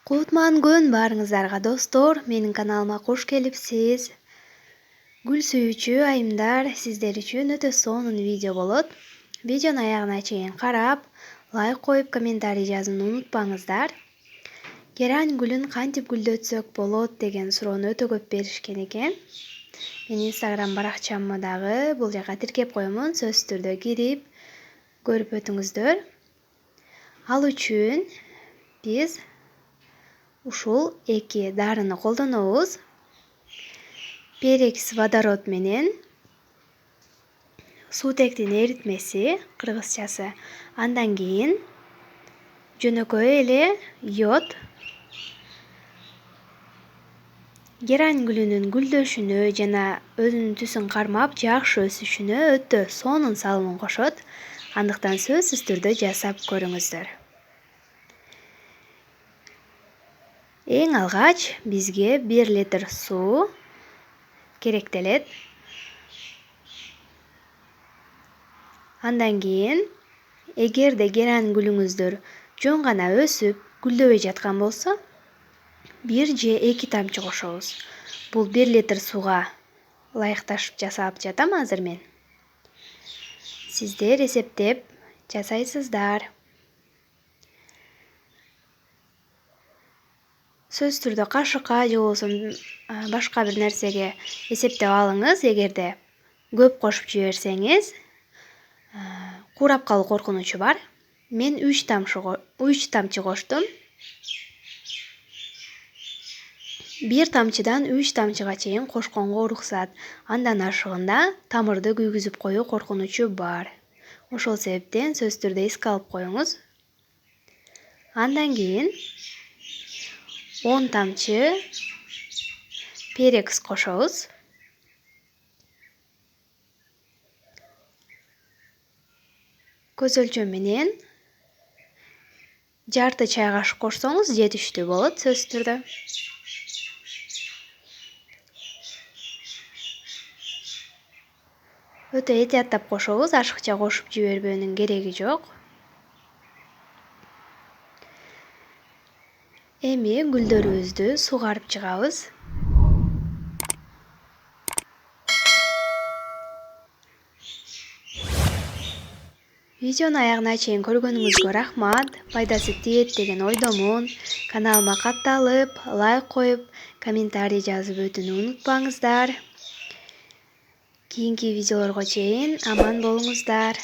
Кутман күн барыңыздарга достор, менин каналыма кош келипсиз. Гүл сүйүүчү айымдар, сиздер үчүн өтө сонун видео болот. Видеону аягына чейин карап, лайк коюп, комментарий жазууну унутпаңыздар. Герань гүлүн кантип гүлдөтсөк болот деген суроону өтө көп беришкен экен. Менин инстаграм баракчамы дагы бул жака тиркеп коемун, сөзсүз түрдө кирип көрүп өтүңүздөр. Ал үчүн биз ушул эки дарыны колдонобуз. Перекс водород менен суутектин эритмеси, кыргызчасы. Андан кийин жөнөкөй эле йод. Герань гүлүнүн гүлдөшүнө жана өзүнүн түсүн кармап жакшы өсүшүнө өтө сонун салымын кошот. Андыктан сөзсүз түрдө жасап көрүңүздөр. Эң алгач бизге 1 литр суу керектелет. Андан кийин эгерде герань гүлүңүздөр жөн гана өсүп, гүлдөбөй жаткан болсо, 1 же 2 тамчы кошобуз. Бул 1 литр сууга ылайыкташып жасап жатам азыр мен. Сиздер эсептеп жасайсыздар. Сөзсүз түрдө кашыкка же болбосо башка бир нерсеге эсептеп алыңыз. Эгерде көп кошуп жиберсеңиз, куурап калуу коркунучу бар. Мен 3 тамчы коштум. 1 тамчыдан 3 тамчыга чейин кошконго уруксат. Андан ашыгында тамырды күйгүзүп коюу коркунучу бар. Ошол себептен сөзсүз түрдө эске алып коюңуз. Андан кийин 10 тамчы перекс кошобуз. Көз өлчөм менен жарты чай кашык кошсоңуз жетиштүү болот сөзсүз түрдө. Өтө этияттап кошобуз, ашыкча кошуп жибербөөнүн кереги жок. Эми гүлдөрүбүздү сугарып чыгабыз. Видеону аягына чейин көргөнүңүзгө рахмат. Пайдасы тиет деген ойдомун. Каналыма катталып, лайк коюп, комментарий жазып өтүүнү унутпаңыздар. Кийинки видеолорго чейин аман болуңуздар.